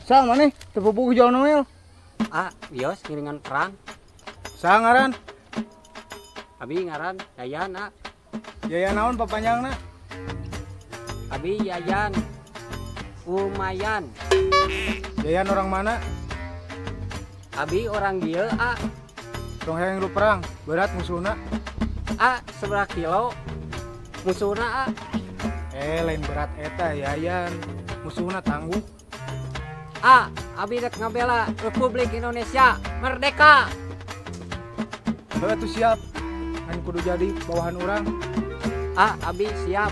Sang maneh tepupuh jauh noel. Bios ngiringan perang. Sang ngaran. Abi ngaran Yayan, Jaya naon papanjangna? Abi Yayan. Umayan. Jayan orang mana? Abi orang dia, Tong hayang lu perang. Berat musuhna. Seberapa kilo musuhna, Lain berat eta Yayan. Musuhna tangguh. Abi rek ngabela Republik Indonesia merdeka. Heuh atuh siap. Ngan kudu jadi bawahan urang. Abi siap.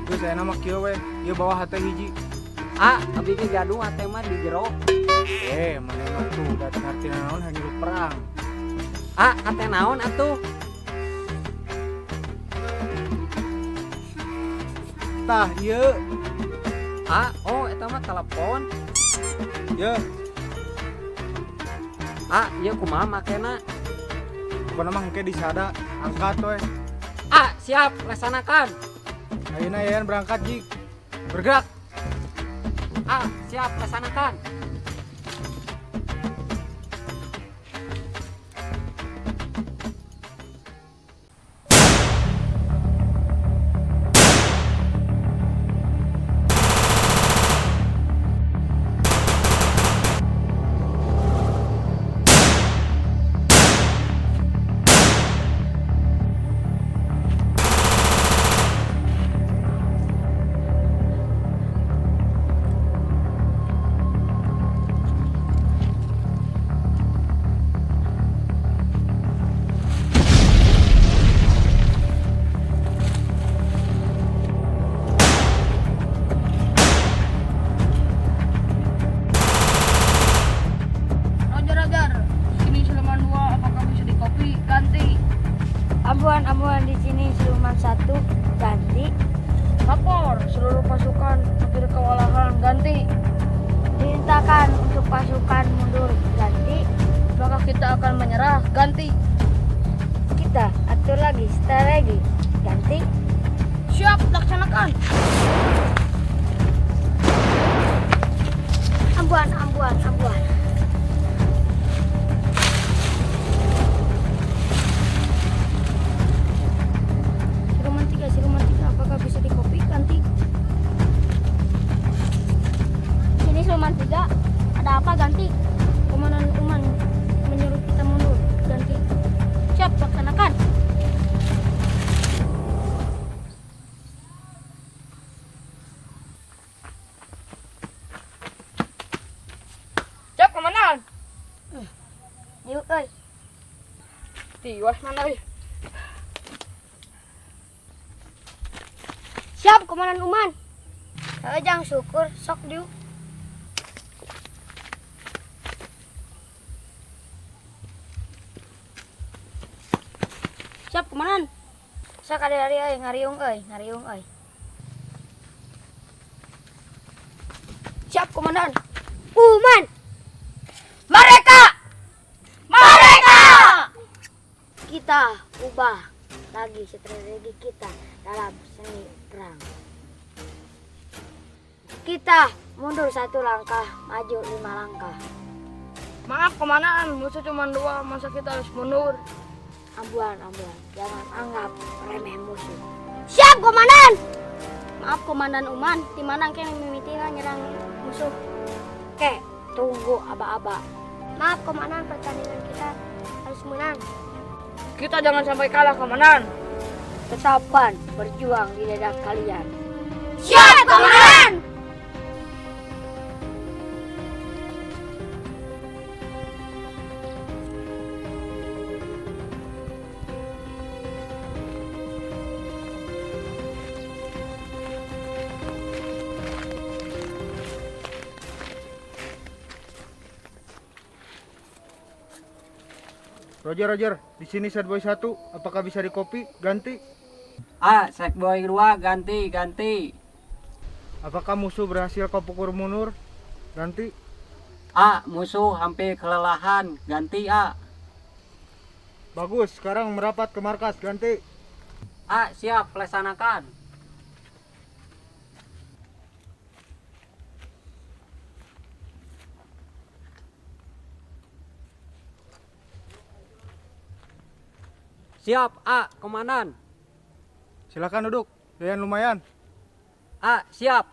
Terus saya nama kieu we. Ieu bawah hate hiji. Abi ge gaduh hate mah di jero. Maneh mah tuh datang artina naon hayang lu perang. Hate naon atuh? Tah ieu. Oh eta mah telepon. Ieu. Ieu kumaha makena? Pokona mah engke disada. Angkat we. Siap, laksanakan. Ayeuna Yayan berangkat jik. Bergerak. Siap, laksanakan. Ambuan di sini Siluman 1 ganti. Lapor seluruh pasukan hampir kewalahan ganti. Dimintakan untuk pasukan mundur ganti. Maka kita akan menyerah ganti. Kita atur lagi strategi ganti. Siap, laksanakan. Ambuan. Siluman 3 apakah bisa dikopi ganti? Sini Siluman 3 ada apa ganti? Komandan Uman menyuruh kita mundur ganti. Siap, laksanakan. Siap, komandan. Yuk, euy. Tiwas mana euy? Siap, Komandan Uman. Jang syukur sok diu. Siap, Komandan. Sok ari-ari euy, ngariung euy. Siap, Komandan. Uman. Mereka! Kita ubah lagi strategi kita dalam seni perang. Kita mundur 1 langkah, maju 5 langkah. Maaf komandan, musuh cuma 2, masa kita harus mundur? Ambuan, jangan anggap remeh musuh. Siap, Komandan. Maaf, Komandan Uman, di mana engke mimitina nyerang musuh? Oke, tunggu aba-aba. Maaf, Komandan, pertandingan kita harus menang. Kita jangan sampai kalah komandan. Ketapan berjuang di dada kalian. Siap komandan. Roger. Di sini set boy 1. Apakah bisa dikopi? Ganti. Set boy 2 ganti. Apakah musuh berhasil kau pukul mundur? Ganti. Musuh hampir kelelahan. Ganti, Bagus, sekarang merapat ke markas. Ganti. Siap, laksanakan. siap. A, komandan. Silakan duduk. Yayan lumayan. A, siap.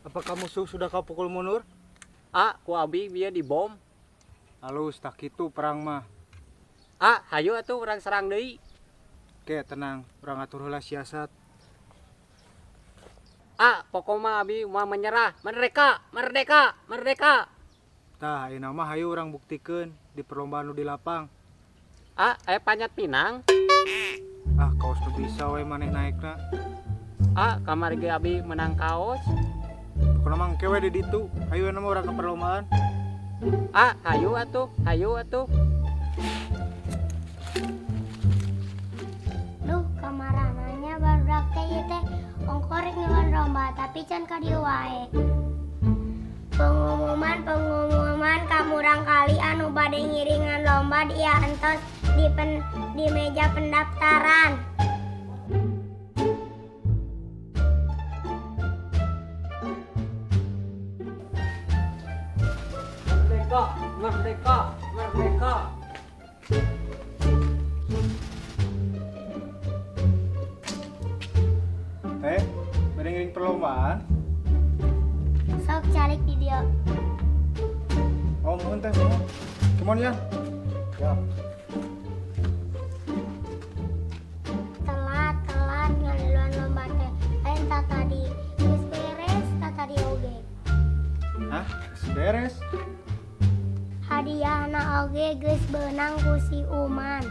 Apakah musuh sudah kau pukul mundur? A, ku abi bieu dibom. Halus tak itu perang mah. A, hayu atuh urang serang deui. Oke, tenang. Urang atur heula siasat. A, pokoknya abi mau menyerah. Merdeka, merdeka, merdeka. Tah, ayeuna mah hayu urang buktikeun di perlombaan nu di lapang. A, panjat pinang. Ah, kaos nu bisa we maneh naikna. A, kamari ge abi menang kaos. Pokona mah engke we di ditu. Hayu mah urang ke perlombaan. A, hayu atuh, hayu atuh. Duh, kamarananya baru teh ieu teh ongkorek ngeun lomba tapi can ka dieu wae. Pengumuman kamurang kali anu bade ngiringan lomba diantos di meja pendaftaran. Merdeka, merdeka, merdeka. Teh, bade ngiring perlombaan. Sok calik video. Oh, mohon teh, mohon. Kemon ya? Ya. Telat ngaliluan lomba teh. Lain tak tadi. Geus beres tak tadi oge. Hah? Beres. Hadiahna oge geus beunang ku si Uman.